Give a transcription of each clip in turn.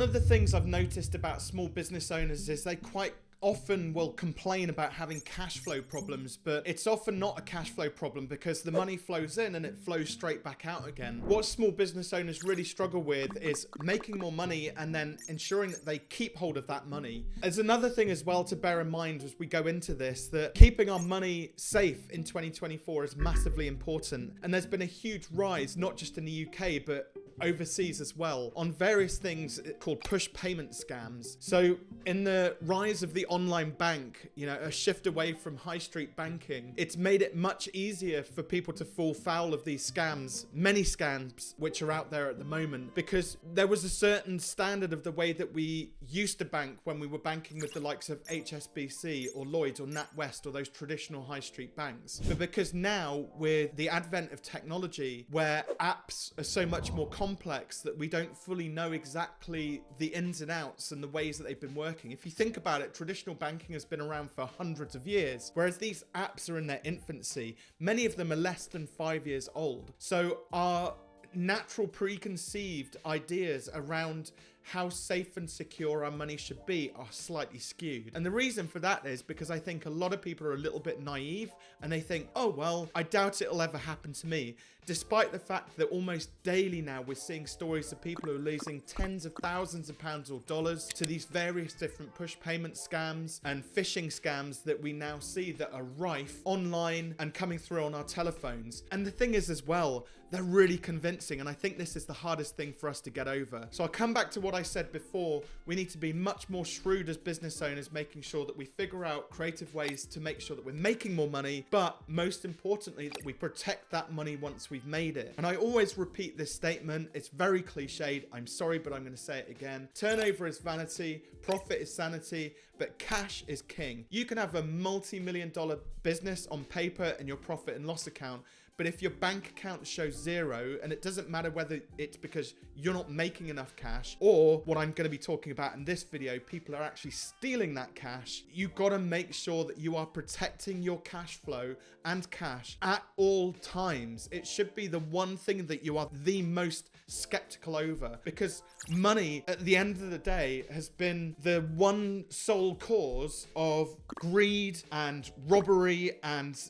of the things I've noticed about small business owners is they quite often will complain about having cash flow problems, but it's often not a cash flow problem because the money flows in and it flows straight back out again. What small business owners really struggle with is making more money and then ensuring that they keep hold of that money. There's another thing as well to bear in mind as we go into this, that keeping our money safe in 2024 is massively important. And there's been a huge rise, not just in the UK, but overseas as well, on various things called push payment scams. So in the rise of the online bank, you know, a shift away from high street banking, it's made it much easier for people to fall foul of these scams, many scams which are out there at the moment, because there was a certain standard of the way that we used to bank when we were banking with the likes of HSBC or Lloyds or NatWest or those traditional high street banks. But because now, with the advent of technology, where apps are so much more complex that we don't fully know exactly the ins and outs and the ways that they've been working. If you think about it, traditional banking has been around for hundreds of years, whereas these apps are in their infancy. Many of them are less than 5 years old. So our natural preconceived ideas around how safe and secure our money should be are slightly skewed. And the reason for that is because I think a lot of people are a little bit naive and they think, oh, well, I doubt it'll ever happen to me. Despite the fact that almost daily now we're seeing stories of people who are losing tens of thousands of pounds or dollars to these various different push payment scams and phishing scams that we now see that are rife online and coming through on our telephones. And the thing is as well, they're really convincing, and I think this is the hardest thing for us to get over. So I'll come back to what I said before. We need to be much more shrewd as business owners, making sure that we figure out creative ways to make sure that we're making more money, but most importantly, that we protect that money once we've made it. And I always repeat this statement. It's very cliched. I'm sorry, but I'm going to say it again. Turnover is vanity, profit is sanity, but cash is king. You can have a multi-million-dollar business on paper and your profit and loss account, but if your bank account shows zero, and it doesn't matter whether it's because you're not making enough cash or what I'm going to be talking about in this video, people are actually stealing that cash, you've got to make sure that you are protecting your cash flow and cash at all times. It should be the one thing that you are the most skeptical over, because money at the end of the day has been the one sole cause of greed and robbery and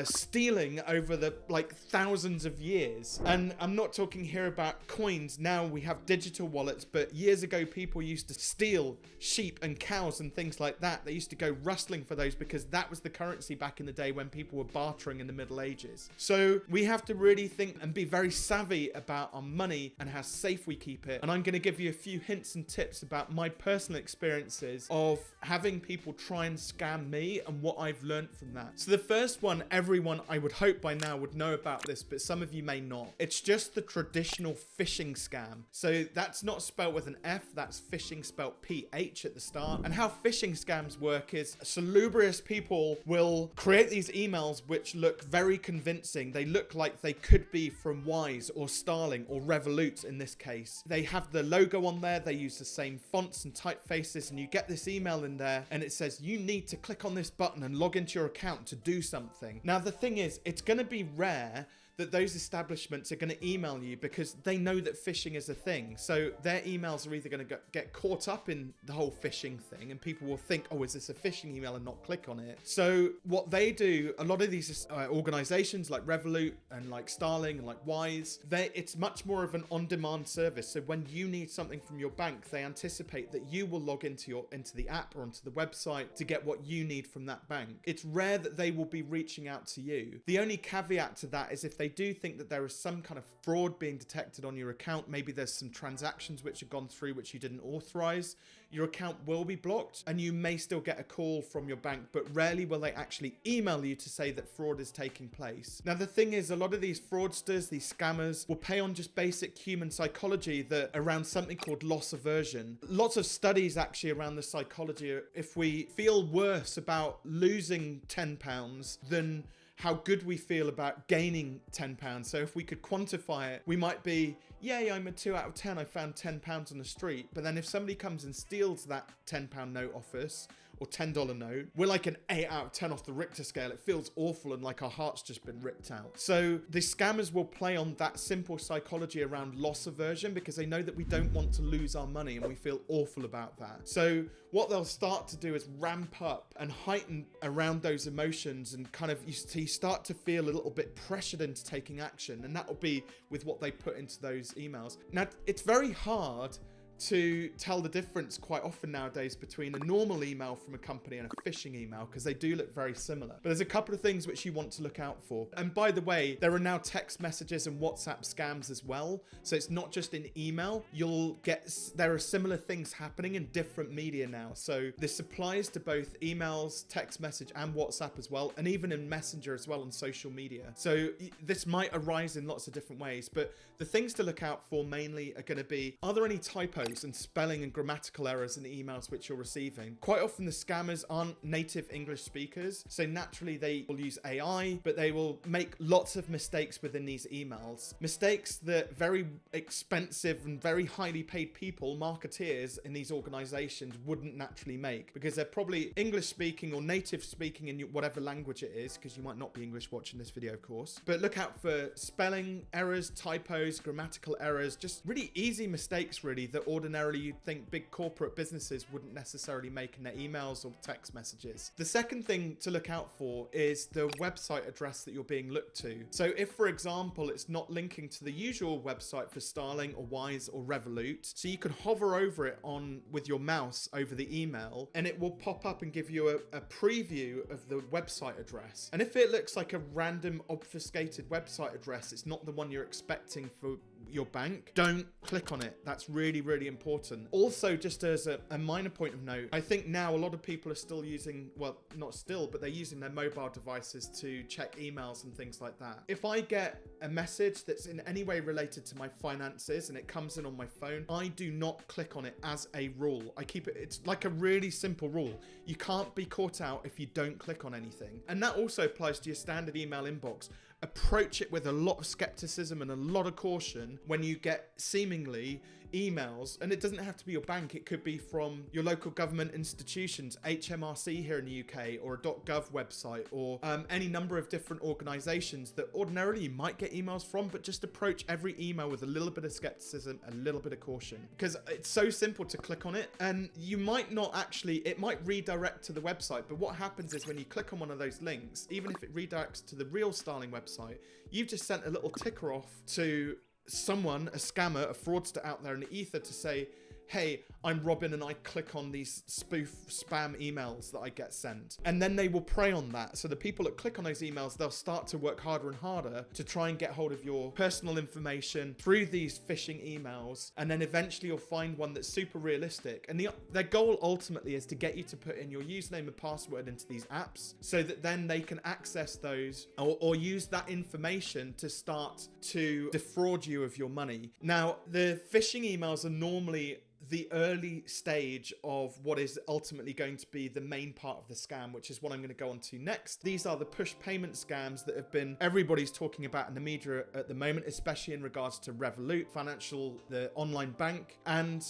stealing over the thousands of years. And I'm not talking here about coins. Now we have digital wallets, but years ago people used to steal sheep and cows and things like that. They used to go rustling for those because that was the currency back in the day when people were bartering in the Middle Ages. So we have to really think and be very savvy about our money and how safe we keep it. And I'm going to give you a few hints and tips about my personal experiences of having people try and scam me and what I've learned from that. So the first one, everyone I would hope by now would know about this, but some of you may not. It's just the traditional phishing scam. So that's not spelled with an F, that's phishing spelled PH at the start. And how phishing scams work is salubrious people will create these emails which look very convincing. They look like they could be from Wise or Starling or Revolut in this case. They have the logo on there, they use the same fonts and typefaces, and you get this email in there and it says you need to click on this button and log into your account to do something. Now the thing is, it's going to be rare that those establishments are going to email you because they know that phishing is a thing. So their emails are either going to get caught up in the whole phishing thing and people will think, oh, is this a phishing email, and not click on it. So what they do, a lot of these organizations like Revolut and like Starling and like Wise, it's much more of an on-demand service. So when you need something from your bank, they anticipate that you will log into the app or onto the website to get what you need from that bank. It's rare that they will be reaching out to you. The only caveat to that is if they do think that there is some kind of fraud being detected on your account, maybe there's some transactions which have gone through which you didn't authorize, your account will be blocked and you may still get a call from your bank, but rarely will they actually email you to say that fraud is taking place. Now the thing is, a lot of these fraudsters, these scammers, will play on just basic human psychology that around something called loss aversion. Lots of studies actually around the psychology. If we feel worse about losing £10 than how good we feel about gaining £10. So if we could quantify it, we might be, yay, I'm a 2 out of 10. I found £10 on the street. But then if somebody comes and steals that £10 note off us, or $10 note, we're like an 8 out of 10 off the Richter scale. It feels awful and like our heart's just been ripped out. So the scammers will play on that simple psychology around loss aversion because they know that we don't want to lose our money and we feel awful about that. So what they'll start to do is ramp up and heighten around those emotions, and kind of you start to feel a little bit pressured into taking action, and that will be with what they put into those emails. Now, it's very hard to tell the difference quite often nowadays between a normal email from a company and a phishing email, because they do look very similar. But there's a couple of things which you want to look out for. And by the way, there are now text messages and WhatsApp scams as well. So it's not just in email. There are similar things happening in different media now. So this applies to both emails, text message, and WhatsApp as well, and even in Messenger as well on social media. So this might arise in lots of different ways, but the things to look out for mainly are going to be, are there any typos and spelling and grammatical errors in the emails which you're receiving? Quite often the scammers aren't native English speakers, so naturally they will use AI, but they will make lots of mistakes within these emails. Mistakes that very expensive and very highly paid people, marketeers in these organizations, wouldn't naturally make, because they're probably English speaking or native speaking in whatever language it is, because you might not be English watching this video, of course. But look out for spelling errors, typos, grammatical errors, just really easy mistakes really that ordinarily you'd think big corporate businesses wouldn't necessarily make in their emails or text messages. The second thing to look out for is the website address that you're being looked to. So if, for example, it's not linking to the usual website for Starling or Wise or Revolut, so you can hover over it with your mouse over the email, and it will pop up and give you a preview of the website address. And if it looks like a random obfuscated website address, it's not the one you're expecting for your bank, don't click on it. That's really, really important. Also, just as a minor point of note, I think now a lot of people are still using, well, not still, but they're using their mobile devices to check emails and things like that. If I get a message that's in any way related to my finances and it comes in on my phone, I do not click on it as a rule. I keep it, it's like a really simple rule. You can't be caught out if you don't click on anything. And that also applies to your standard email inbox. Approach it with a lot of skepticism and a lot of caution when you get seemingly emails, and it doesn't have to be your bank, it could be from your local government institutions, HMRC here in the UK, or a .gov website, or any number of different organizations that ordinarily you might get emails from, but just approach every email with a little bit of skepticism, a little bit of caution, because it's so simple to click on it, and you might not actually, it might redirect to the website, but what happens is when you click on one of those links, even if it redirects to the real Starling website, you've just sent a little ticker off to someone, a scammer, a fraudster out there in the ether to say, hey, I'm Robin and I click on these spam emails that I get sent. And then they will prey on that. So the people that click on those emails, they'll start to work harder and harder to try and get hold of your personal information through these phishing emails. And then eventually you'll find one that's super realistic. And their goal ultimately is to get you to put in your username and password into these apps so that then they can access those or use that information to start to defraud you of your money. Now, the phishing emails are normally the early stage of what is ultimately going to be the main part of the scam, which is what I'm going to go on to next. These are the push payment scams that everybody's talking about in the media at the moment, especially in regards to Revolut, the online bank. And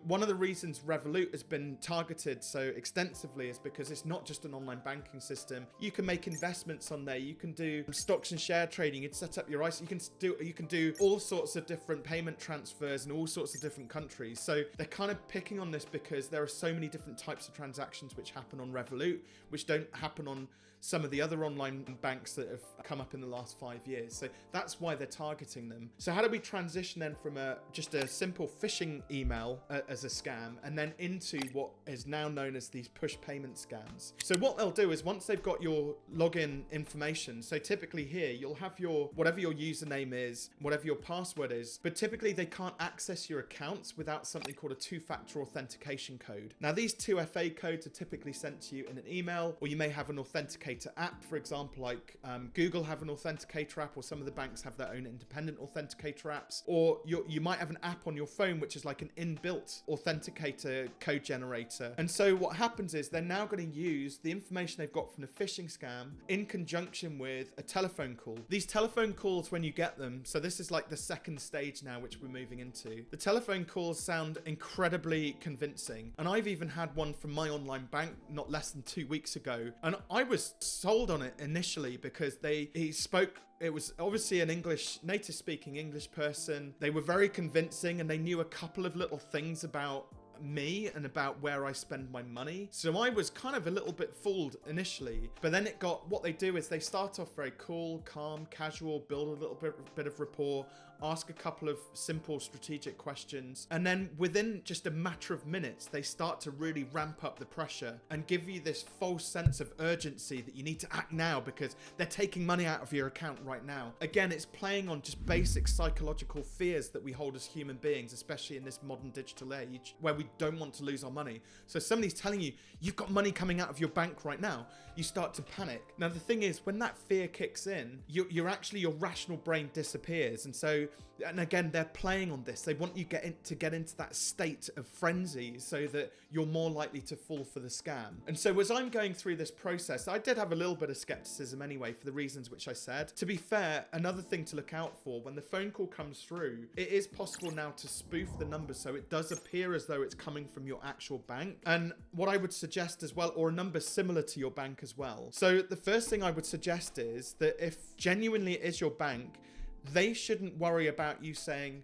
one of the reasons Revolut has been targeted so extensively is because it's not just an online banking system. You can make investments on there. You can do stocks and share trading. You can set up your ISA. You can do all sorts of different payment transfers in all sorts of different countries. So they're kind of picking on this because there are so many different types of transactions which happen on Revolut, which don't happen on some of the other online banks that have come up in the last 5 years. So that's why they're targeting them. So how do we transition then from just a simple phishing email as a scam and then into what is now known as these push payment scams? So what they'll do is once they've got your login information, so typically here you'll have whatever your username is, whatever your password is, but typically they can't access your accounts without something called a two-factor authentication code. Now these 2FA codes are typically sent to you in an email, or you may have an authentication authenticator app, for example, like Google have an authenticator app, or some of the banks have their own independent authenticator apps, or you might have an app on your phone which is like an inbuilt authenticator code generator. And so what happens is they're now going to use the information they've got from the phishing scam in conjunction with a telephone call. These telephone calls, when you get them, so this is like the second stage now which we're moving into, the telephone calls sound incredibly convincing. And I've even had one from my online bank not less than 2 weeks ago, and I was sold on it initially because he spoke, it was obviously an native speaking English person. They were very convincing, and they knew a couple of little things about me and about where I spend my money. So I was kind of a little bit fooled initially, but then what they do is they start off very cool, calm, casual, build a little bit of rapport, ask a couple of simple strategic questions, and then within just a matter of minutes, they start to really ramp up the pressure and give you this false sense of urgency that you need to act now because they're taking money out of your account right now. Again, it's playing on just basic psychological fears that we hold as human beings, especially in this modern digital age where we don't want to lose our money. So somebody's telling you, you've got money coming out of your bank right now, you start to panic. Now, the thing is, when that fear kicks in, your rational brain disappears. And again, they're playing on this. They want you to get into that state of frenzy so that you're more likely to fall for the scam. And so as I'm going through this process, I did have a little bit of skepticism anyway, for the reasons which I said. To be fair, another thing to look out for, when the phone call comes through, it is possible now to spoof the number so it does appear as though it's coming from your actual bank. And what I would suggest as well, or a number similar to your bank as well. So the first thing I would suggest is that if genuinely it is your bank, they shouldn't worry about you saying,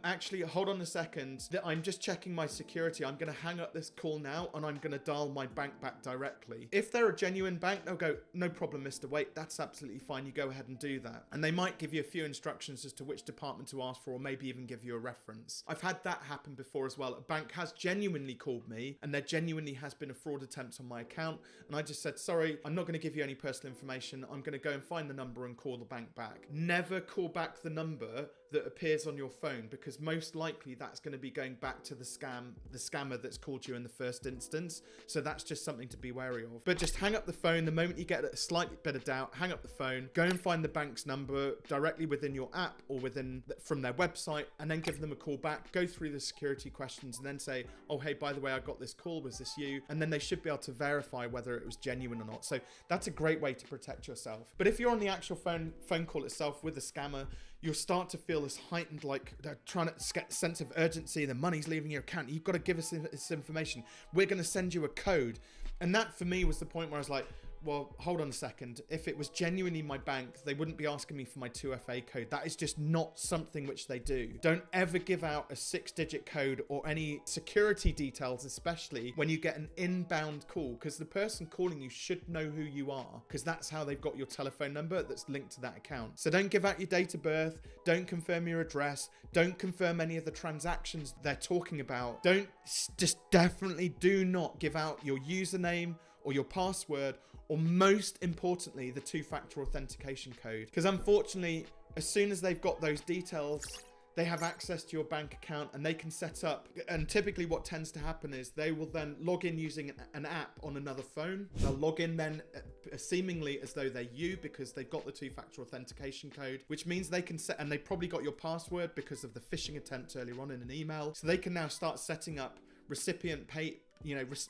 actually, hold on a second, I'm just checking my security. I'm going to hang up this call now and I'm going to dial my bank back directly. If they're a genuine bank, they'll go, no problem, Mr. Wait, that's absolutely fine. You go ahead and do that. And they might give you a few instructions as to which department to ask for, or maybe even give you a reference. I've had that happen before as well. A bank has genuinely called me and there genuinely has been a fraud attempt on my account. And I just said, sorry, I'm not going to give you any personal information. I'm going to go and find the number and call the bank back. Never call back the number that appears on your phone, because most likely that's going to be going back to the scammer that's called you in the first instance. So that's just something to be wary of. But just hang up the phone the moment you get a slight bit of doubt. Hang up the phone, go and find the bank's number directly within your app or from their website, and then give them a call back. Go through the security questions and then say, oh hey, by the way, I got this call, was this you? And then they should be able to verify whether it was genuine or not. So that's a great way to protect yourself. But if you're on the actual phone call itself with a scammer, you'll start to feel this heightened, like they're trying to get a sense of urgency. The money's leaving your account. You've got to give us this information. We're going to send you a code. And that for me was the point where I was like, well, hold on a second. If it was genuinely my bank, they wouldn't be asking me for my 2FA code. That is just not something which they do. Don't ever give out a 6-digit code or any security details, especially when you get an inbound call, because the person calling you should know who you are, because that's how they've got your telephone number that's linked to that account. So don't give out your date of birth. Don't confirm your address. Don't confirm any of the transactions they're talking about. Definitely do not give out your username or your password, or most importantly, the 2-factor authentication code. Because unfortunately, as soon as they've got those details, they have access to your bank account and they can set up, and typically what tends to happen is they will then log in using an app on another phone. They'll log in then seemingly as though they're you, because they've got the 2-factor authentication code, which means they can set, and they probably got your password because of the phishing attempt earlier on in an email. So they can now start setting up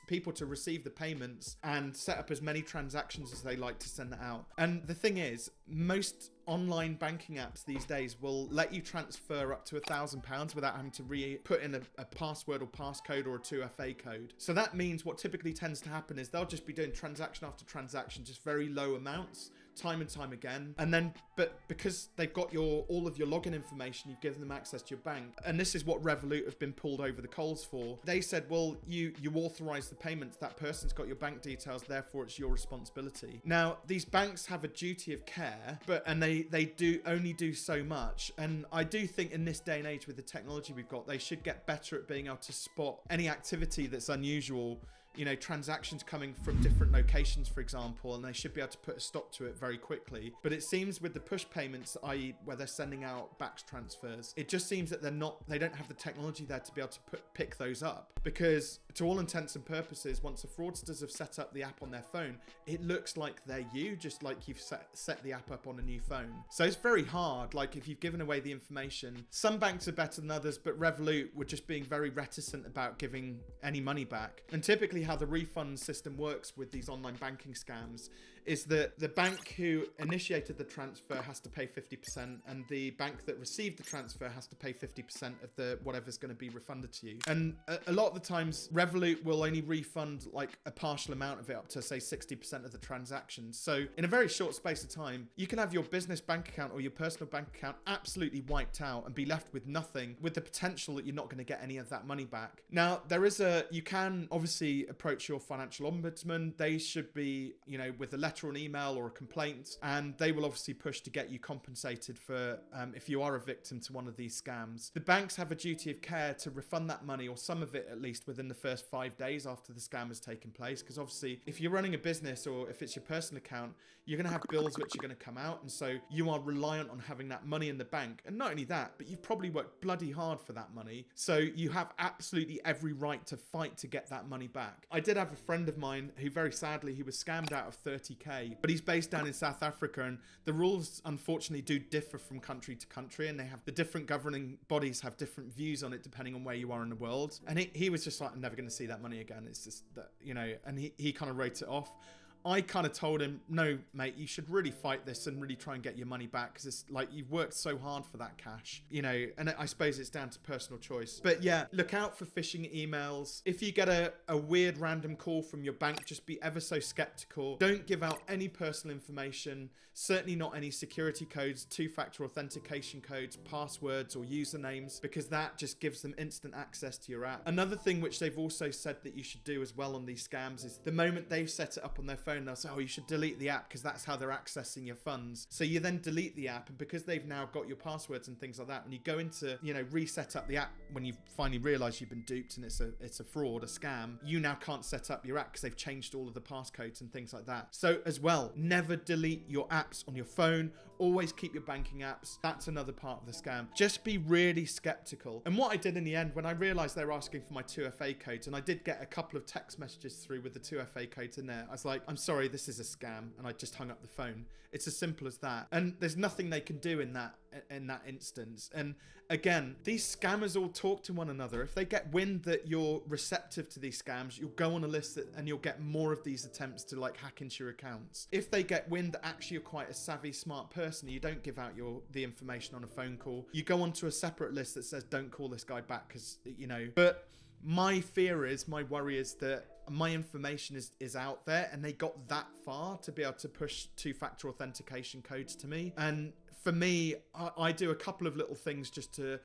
people to receive the payments and set up as many transactions as they like to send that out. And the thing is, most online banking apps these days will let you transfer up to £1,000 without having to put in a password or passcode or a 2FA code. So that means what typically tends to happen is they'll just be doing transaction after transaction, just very low amounts, time and time again. And then, but because they've got all of your login information, you've given them access to your bank. And this is what Revolut have been pulled over the coals for. They said, well, you authorize the payments, that person's got your bank details, therefore it's your responsibility. Now, these banks have a duty of care, and they do only do so much. And I do think in this day and age with the technology we've got, they should get better at being able to spot any activity that's unusual transactions coming from different locations, for example, and they should be able to put a stop to it very quickly. But it seems with the push payments, i.e. where they're sending out back transfers, it just seems that they don't have the technology there to be able to pick those up, because to all intents and purposes, once the fraudsters have set up the app on their phone, it looks like they're you, just like you've set the app up on a new phone. So it's very hard. Like, if you've given away the information, some banks are better than others, but Revolut were just being very reticent about giving any money back. And typically how the refund system works with these online banking scams is that the bank who initiated the transfer has to pay 50%, and the bank that received the transfer has to pay 50% of the whatever's going to be refunded to you. And a lot of the times Revolut will only refund like a partial amount of it, up to say 60% of the transactions. So in a very short space of time, you can have your business bank account or your personal bank account absolutely wiped out and be left with nothing, with the potential that you're not going to get any of that money back. Now, you can obviously approach your financial ombudsman. They should be, with a letter or an email or a complaint, and they will obviously push to get you compensated for if you are a victim to one of these scams. The banks have a duty of care to refund that money, or some of it at least, within the first 5 days after the scam has taken place, because obviously if you're running a business or if it's your personal account, you're going to have bills which are going to come out, and so you are reliant on having that money in the bank. And not only that, but you've probably worked bloody hard for that money, so you have absolutely every right to fight to get that money back. I did have a friend of mine who, very sadly, he was scammed out of 30k, but he's based down in South Africa, and the rules unfortunately do differ from country to country, and the different governing bodies have different views on it depending on where you are in the world. And he was just like, I'm never going to see that money again. It's just that, and he kind of wrote it off. I kind of told him, no, mate, you should really fight this and really try and get your money back, because it's like you've worked so hard for that cash, and I suppose it's down to personal choice. But yeah, look out for phishing emails. If you get a weird random call from your bank, just be ever so skeptical. Don't give out any personal information, certainly not any security codes, two-factor authentication codes, passwords or usernames, because that just gives them instant access to your app. Another thing which they've also said that you should do as well on these scams is the moment they've set it up on their phone, they'll say, oh, you should delete the app because that's how they're accessing your funds. So you then delete the app, and because they've now got your passwords and things like that, when you go into, reset up the app, when you finally realize you've been duped and it's a fraud, a scam, you now can't set up your app because they've changed all of the passcodes and things like that. So as well, never delete your apps on your phone. Always keep your banking apps. That's another part of the scam. Just be really skeptical. And what I did in the end, when I realized they were asking for my 2FA codes, and I did get a couple of text messages through with the 2FA codes in there, I was like, I'm sorry, this is a scam. And I just hung up the phone. It's as simple as that. And there's nothing they can do in that instance. And again, these scammers all talk to one another. If they get wind that you're receptive to these scams, you'll go on a list and you'll get more of these attempts to like hack into your accounts. If they get wind that actually you're quite a savvy, smart person, you don't give out the information on a phone call. You go onto a separate list that says, don't call this guy back, because, but my worry is that my information is out there, and they got that far to be able to push two-factor authentication codes to me. And for me, I do a couple of little things just to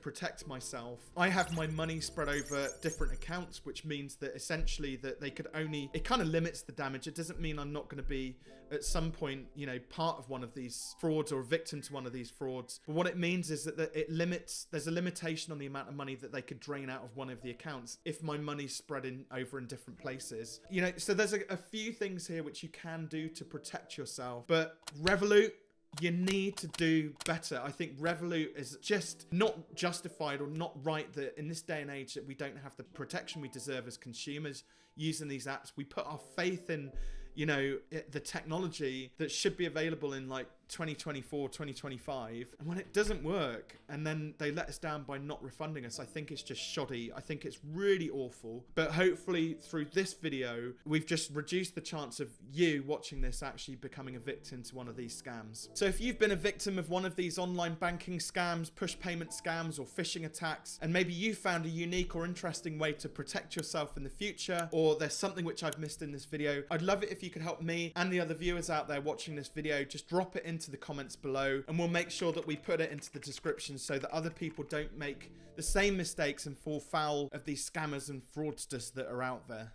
protect myself. I have my money spread over different accounts, which means that essentially that they could it kind of limits the damage. It doesn't mean I'm not going to be at some point, part of one of these frauds or a victim to one of these frauds. But what it means is that there's a limitation on the amount of money that they could drain out of one of the accounts if my money's spread over in different places. So there's a few things here which you can do to protect yourself. But Revolut, you need to do better. I think Revolut is just not justified or not right that in this day and age that we don't have the protection we deserve as consumers using these apps. We put our faith in, the technology that should be available in like 2024, 2025. And when it doesn't work and then they let us down by not refunding us, I think it's just shoddy. I think it's really awful. But hopefully through this video, we've just reduced the chance of you watching this actually becoming a victim to one of these scams. So if you've been a victim of one of these online banking scams, push payment scams, or phishing attacks, and maybe you found a unique or interesting way to protect yourself in the future, or there's something which I've missed in this video, I'd love it if you could help me and the other viewers out there watching this video. Just drop it into the comments below, and we'll make sure that we put it into the description so that other people don't make the same mistakes and fall foul of these scammers and fraudsters that are out there.